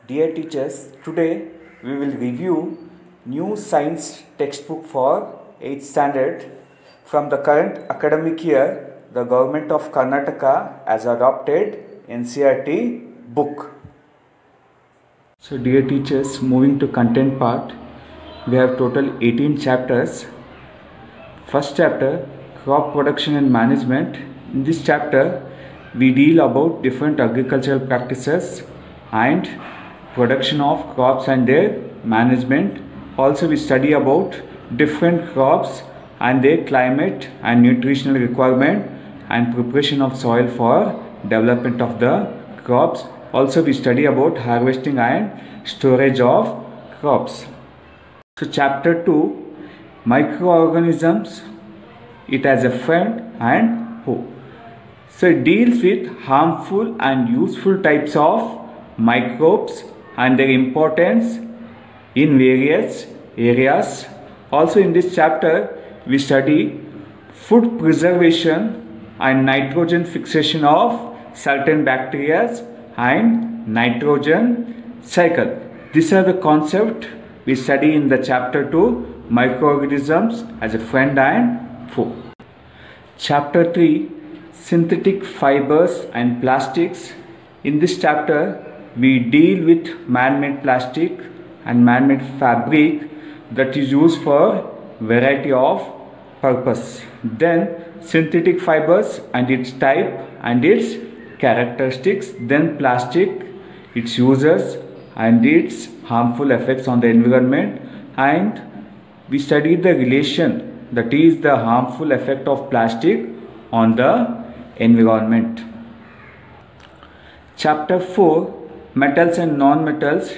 Dear teachers, today we will review new science textbook for 8th standard. From the current academic year, the government of Karnataka has adopted NCERT book. So dear teachers, moving to content part, we have total 18 chapters. First chapter, crop production and management. In this chapter, we deal about different agricultural practices and production of crops and their management. Also, we study about different crops and their climate and nutritional requirement and preparation of soil for development of the crops. Also, we study about harvesting and storage of crops. So, chapter 2, microorganisms. It has a friend and foe. So, it deals with harmful and useful types of microbes and their importance in various areas. Also, in this chapter, we study food preservation and nitrogen fixation of certain bacteria and nitrogen cycle. These are the concepts we study in the chapter 2, microorganisms as a friend and foe. Chapter 3, synthetic fibers and plastics. In this chapter, we deal with man-made plastic and man-made fabric that is used for variety of purpose. Then synthetic fibers and its type and its characteristics. Then plastic, its uses and its harmful effects on the environment. And we study the relation, that is the harmful effect of plastic on the environment. Chapter 4, metals and non-metals,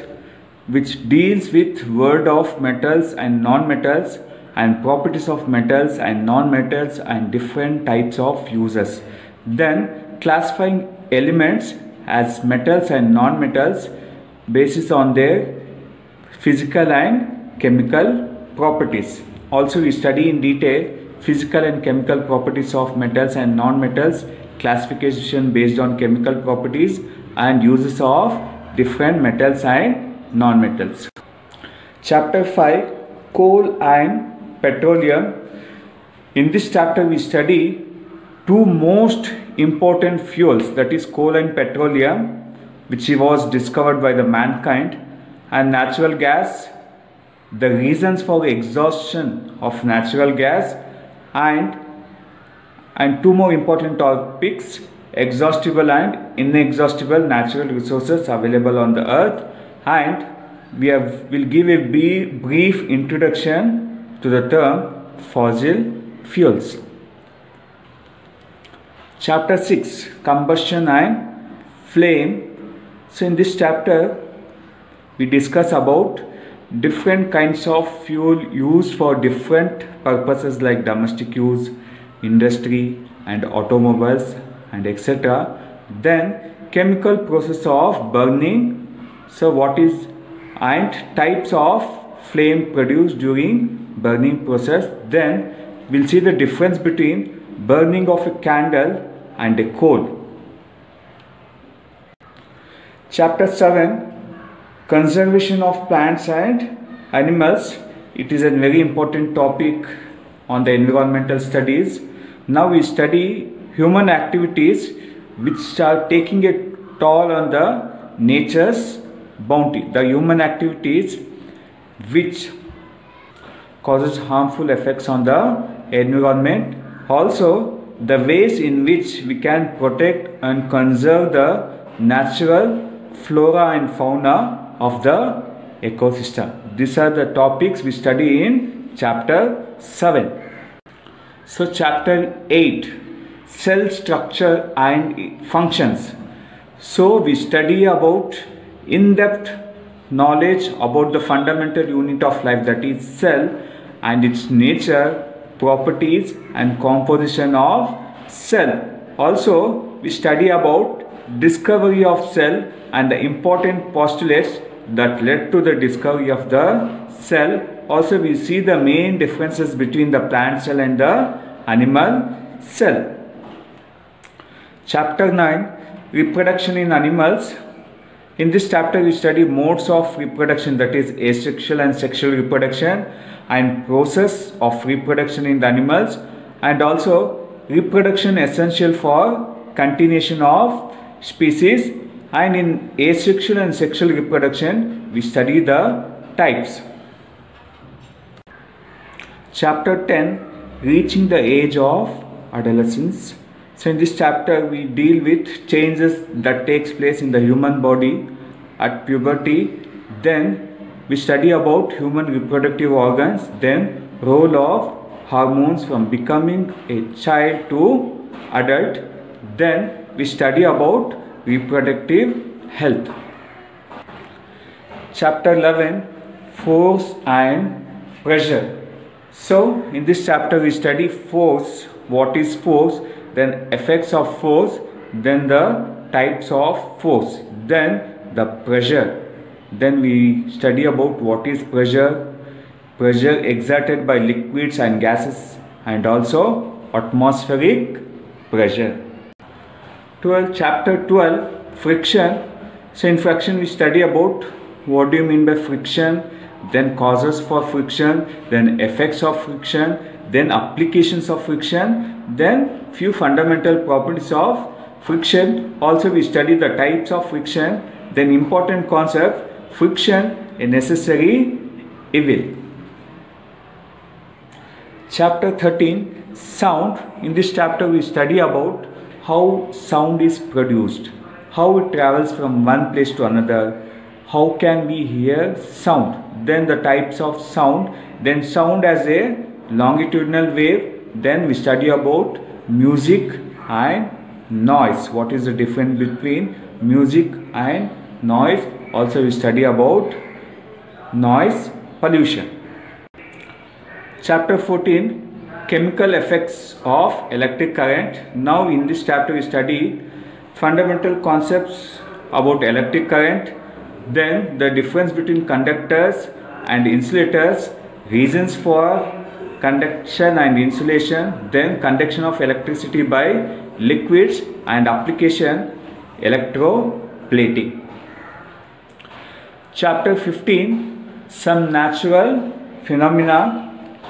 which deals with world of metals and non-metals and properties of metals and non-metals and different types of uses. Then classifying elements as metals and non-metals basis on their physical and chemical properties. Also, we study in detail physical and chemical properties of metals and non-metals, classification based on chemical properties and uses of different metals and non-metals. Chapter 5, coal and petroleum. In this chapter, we study two most important fuels, that is coal and petroleum, which was discovered by the mankind, and natural gas, the reasons for exhaustion of natural gas, and two more important topics, exhaustible and inexhaustible natural resources available on the earth, and will give a brief introduction to the term fossil fuels. Chapter 6, combustion and flame. So in this chapter we discuss about different kinds of fuel used for different purposes like domestic use, industry and automobiles and etc. Then chemical process of burning, so what is and types of flame produced during burning process. Then we'll see the difference between burning of a candle and a coal. Chapter 7, conservation of plants and animals. It is a very important topic on the environmental studies. Now we study human activities which are taking a toll on the nature's bounty. The human activities which causes harmful effects on the environment. Also, the ways in which we can protect and conserve the natural flora and fauna of the ecosystem. These are the topics we study in chapter 7. So chapter 8, cell structure and functions. So we study about in-depth knowledge about the fundamental unit of life, that is cell, and its nature, properties and composition of cell. Also, we study about discovery of cell and the important postulates that led to the discovery of the cell. Also, we see the main differences between the plant cell and the animal cell. Chapter 9, reproduction in animals. In this chapter we study modes of reproduction, that is asexual and sexual reproduction, and process of reproduction in the animals, and also reproduction essential for continuation of species. And in asexual and sexual reproduction we study the types. Chapter 10, reaching the age of adolescence. So in this chapter we deal with changes that takes place in the human body at puberty. Then we study about human reproductive organs, then role of hormones from becoming a child to adult. Then we study about reproductive health. Chapter 11, force and pressure. So in this chapter we study force, what is force, then effects of force, then the types of force, then the pressure. Then we study about what is pressure, pressure exerted by liquids and gases, and also atmospheric pressure. Chapter 12, friction. So in friction we study about what do you mean by friction, then causes for friction, then effects of friction, then applications of friction, then few fundamental properties of friction. Also we study the types of friction, then important concept, friction a necessary evil. Chapter 13, sound. In this chapter we study about how sound is produced, how it travels from one place to another, how can we hear sound, then the types of sound, then sound as a longitudinal wave, then we study about music and noise, what is the difference between music and noise. Also we study about noise pollution. Chapter 14, chemical effects of electric current. Now in this chapter we study fundamental concepts about electric current, then the difference between conductors and insulators, reasons for conduction and insulation, then conduction of electricity by liquids, and application electroplating. Chapter 15, some natural phenomena.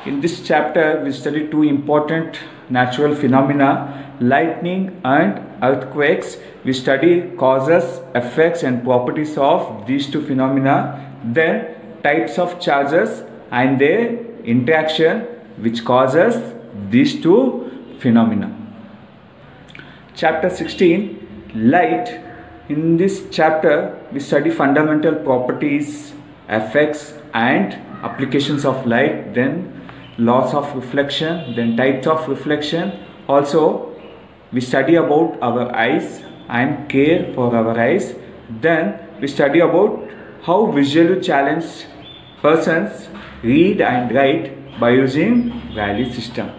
In this chapter we study two important natural phenomena, lightning and earthquakes. We study causes, effects and properties of these two phenomena, then types of charges and their interaction which causes these two phenomena. Chapter 16, light. In this chapter we study fundamental properties, effects and applications of light, then laws of reflection, then types of reflection. Also we study about our eyes and care for our eyes. Then we study about how visually challenged persons read and write by using Braille system.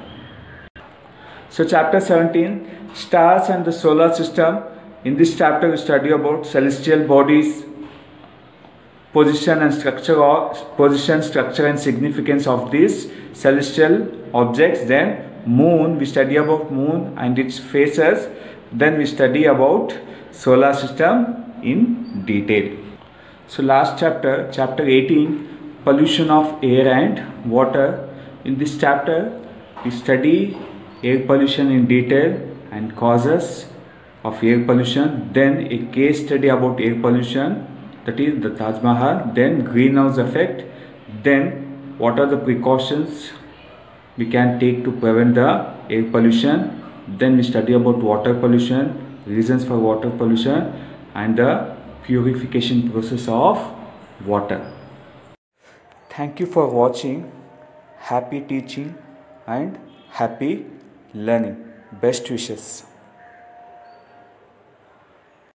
So chapter 17, stars and the solar system. In this chapter we study about celestial bodies, position, structure and significance of these celestial objects. Then moon, we study about moon and its phases. Then we study about solar system in detail. So last chapter, chapter 18, pollution of air and water. In this chapter we study air pollution in detail and causes of air pollution. Then a case study about air pollution, that is the Taj Mahal. Then greenhouse effect. Then what are the precautions we can take to prevent the air pollution. Then we study about water pollution, reasons for water pollution and the purification process of water. Thank you for watching. Happy teaching and happy learning. Best wishes.